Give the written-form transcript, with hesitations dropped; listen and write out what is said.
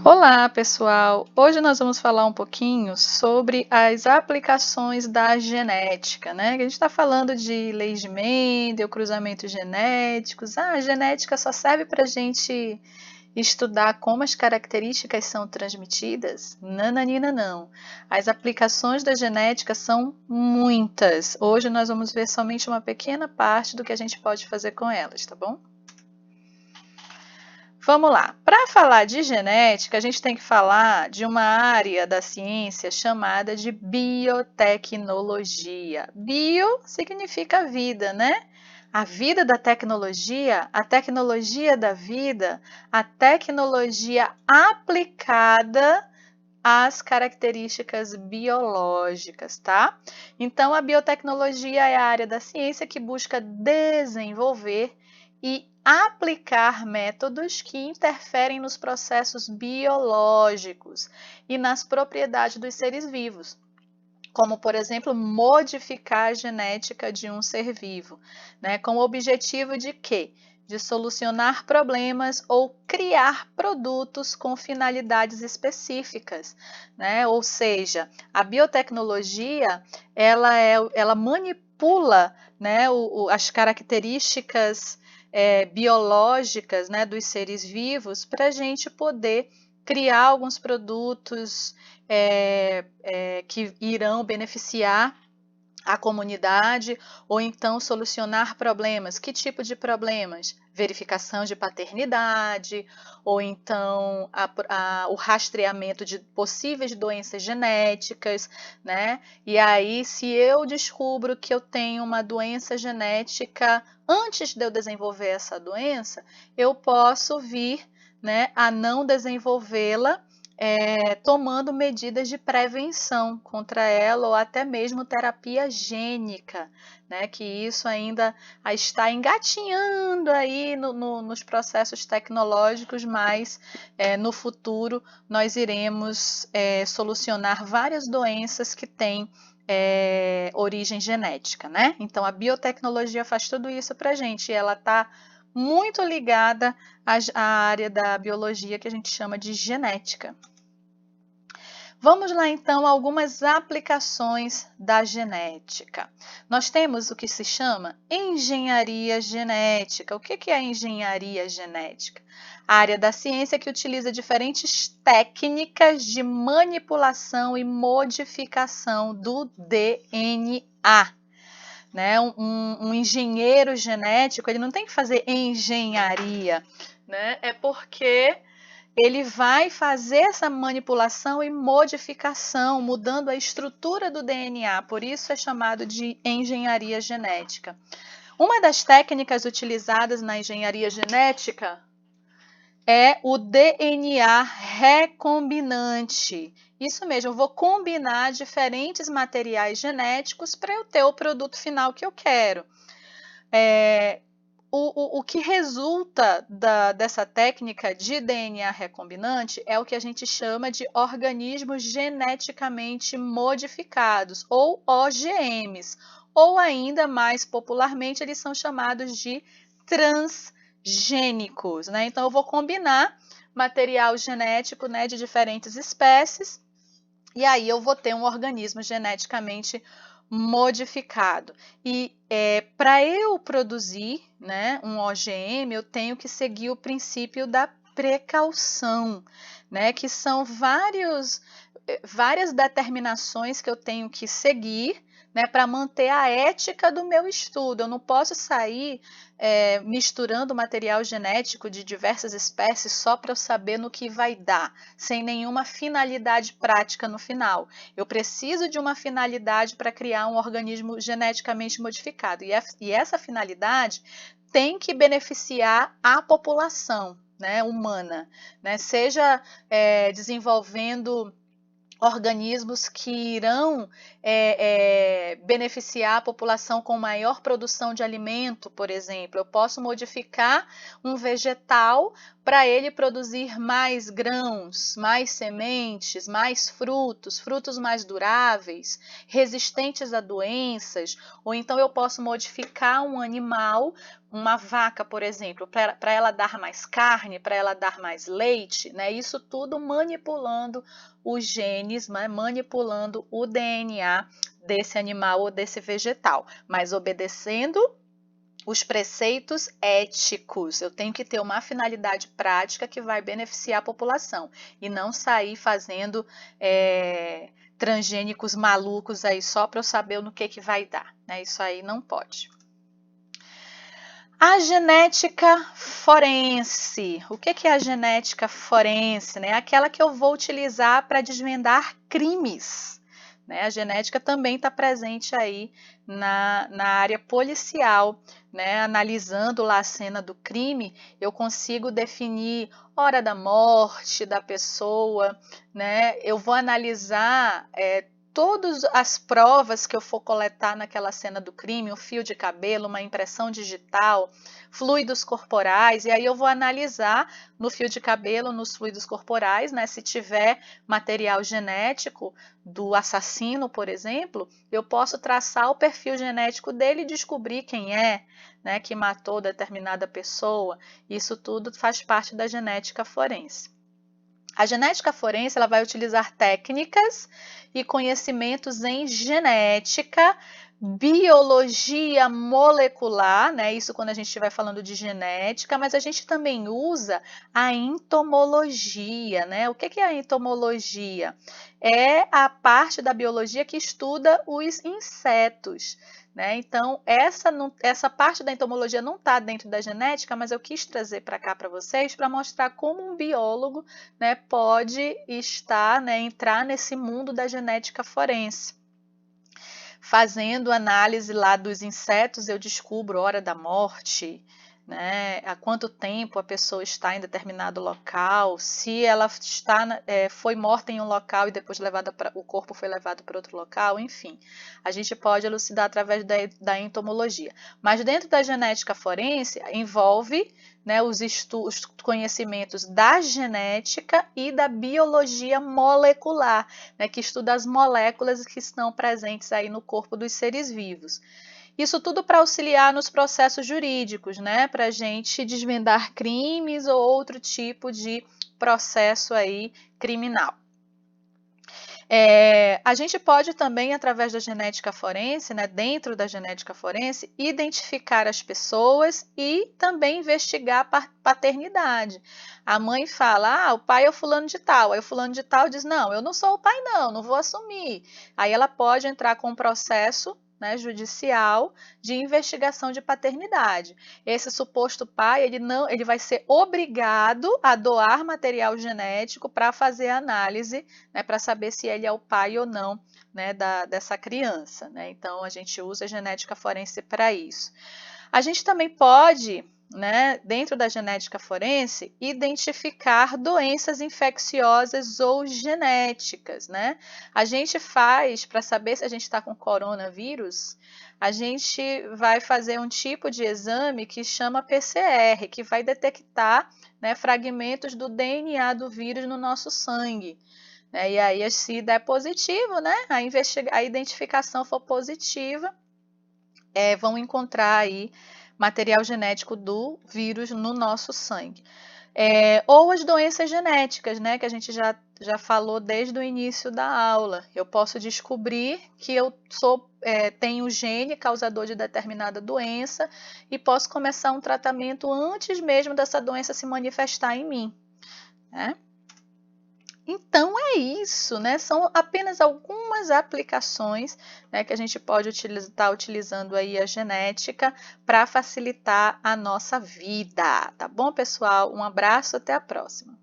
Olá, pessoal! Hoje nós vamos falar um pouquinho sobre as aplicações da genética, né? A gente está falando de leis de Mendel, cruzamentos genéticos. A genética só serve para a gente estudar como as características são transmitidas? Nananina, não. As aplicações da genética são muitas. Hoje nós vamos ver somente uma pequena parte do que a gente pode fazer com elas, tá bom? Vamos lá. Para falar de genética, a gente tem que falar de uma área da ciência chamada de biotecnologia. Bio significa vida, né? A vida da tecnologia, a tecnologia da vida, a tecnologia aplicada às características biológicas, tá? Então, a biotecnologia é a área da ciência que busca desenvolver e aplicar métodos que interferem nos processos biológicos e nas propriedades dos seres vivos, como, por exemplo, modificar a genética de um ser vivo, né, com o objetivo de quê? De solucionar problemas ou criar produtos com finalidades específicas, né? Ou seja, a biotecnologia ela manipula, né, as características biológicas, né, dos seres vivos para a gente poder criar alguns produtos que irão beneficiar a comunidade ou então solucionar problemas. Que tipo de problemas? Verificação de paternidade ou então o rastreamento de possíveis doenças genéticas, né? E aí, se eu descubro que eu tenho uma doença genética antes de eu desenvolver essa doença, eu posso vir, né, a não desenvolvê-la tomando medidas de prevenção contra ela ou até mesmo terapia gênica, né, que isso ainda está engatinhando aí nos processos tecnológicos, mas no futuro nós iremos solucionar várias doenças que têm origem genética, né? Então a biotecnologia faz tudo isso para a gente e ela está muito ligada à área da biologia que a gente chama de genética. Vamos lá então a algumas aplicações da genética. Nós temos o que se chama engenharia genética. O que é a engenharia genética? A área da ciência que utiliza diferentes técnicas de manipulação e modificação do DNA. Né? Um engenheiro genético, ele não tem que fazer engenharia, né? É porque ele vai fazer essa manipulação e modificação, mudando a estrutura do DNA, por isso é chamado de engenharia genética. Uma das técnicas utilizadas na engenharia genética é o DNA recombinante. Isso mesmo, eu vou combinar diferentes materiais genéticos para eu ter o produto final que eu quero. O que resulta dessa técnica de DNA recombinante é o que a gente chama de organismos geneticamente modificados, ou OGMs, ou ainda mais popularmente eles são chamados de transgênicos, né? Então eu vou combinar material genético, né, de diferentes espécies e aí eu vou ter um organismo geneticamente modificado. E para eu produzir, né, um OGM, eu tenho que seguir o princípio da precaução, né, que são várias determinações que eu tenho que seguir, né, para manter a ética do meu estudo. Eu não posso sair misturando material genético de diversas espécies só para eu saber no que vai dar, sem nenhuma finalidade prática no final. Eu preciso de uma finalidade para criar um organismo geneticamente modificado. E essa finalidade tem que beneficiar a população, né, humana, né, seja desenvolvendo organismos que irão beneficiar a população com maior produção de alimento, por exemplo. Eu posso modificar um vegetal para ele produzir mais grãos, mais sementes, mais frutos, frutos mais duráveis, resistentes a doenças, ou então eu posso modificar um animal, uma vaca, por exemplo, para ela dar mais carne, para ela dar mais leite, né? Isso tudo manipulando os genes, né? Manipulando o DNA desse animal ou desse vegetal, mas obedecendo os preceitos éticos. Eu tenho que ter uma finalidade prática que vai beneficiar a população e não sair fazendo transgênicos malucos aí só para eu saber no que vai dar, né? Isso aí não pode. A genética forense. O que é a genética forense? Né? Aquela que eu vou utilizar para desvendar crimes. Né? A genética também está presente aí na área policial, né? Analisando lá a cena do crime, eu consigo definir hora da morte da pessoa, né? Eu vou analisar todas as provas que eu for coletar naquela cena do crime, um fio de cabelo, uma impressão digital, fluidos corporais, e aí eu vou analisar no fio de cabelo, nos fluidos corporais, né? Se tiver material genético do assassino, por exemplo, eu posso traçar o perfil genético dele e descobrir quem é, né, que matou determinada pessoa. Isso tudo faz parte da genética forense. A genética forense ela vai utilizar técnicas e conhecimentos em genética, biologia molecular, né? Isso quando a gente estiver falando de genética, mas a gente também usa a entomologia, né? O que é a entomologia? É a parte da biologia que estuda os insetos. Né? Então, essa parte da entomologia não está dentro da genética, mas eu quis trazer para cá para vocês para mostrar como um biólogo, né, pode estar, né, entrar nesse mundo da genética forense. Fazendo análise lá dos insetos, eu descubro hora da morte, né, há quanto tempo a pessoa está em determinado local, se ela foi morta em um local e depois o corpo foi levado para outro local, enfim. A gente pode elucidar através da entomologia. Mas dentro da genética forense, envolve, né, os conhecimentos da genética e da biologia molecular, né, que estuda as moléculas que estão presentes aí no corpo dos seres vivos. Isso tudo para auxiliar nos processos jurídicos, né, para a gente desvendar crimes ou outro tipo de processo aí criminal. A gente pode também, através da genética forense, né, dentro da genética forense, identificar as pessoas e também investigar a paternidade. A mãe fala, o pai é o fulano de tal. Aí o fulano de tal diz, não, eu não sou o pai não vou assumir. Aí ela pode entrar com um processo, né, judicial de investigação de paternidade. Esse suposto pai, ele vai ser obrigado a doar material genético para fazer a análise, né, para saber se ele é o pai ou não, né, dessa criança. Né? Então, a gente usa a genética forense para isso. A gente também pode, né, dentro da genética forense, identificar doenças infecciosas ou genéticas. Né? A gente faz, para saber se a gente está com coronavírus, a gente vai fazer um tipo de exame que chama PCR, que vai detectar, né, fragmentos do DNA do vírus no nosso sangue. E aí, se der positivo, né, a identificação for positiva, vão encontrar aí material genético do vírus no nosso sangue. Ou as doenças genéticas, né, que a gente já falou desde o início da aula. Eu posso descobrir que eu tenho gene causador de determinada doença e posso começar um tratamento antes mesmo dessa doença se manifestar em mim. Né? Então é isso, né? São apenas algumas aplicações, né, que a gente pode estar utilizando aí a genética para facilitar a nossa vida, tá bom, pessoal? Um abraço, até a próxima.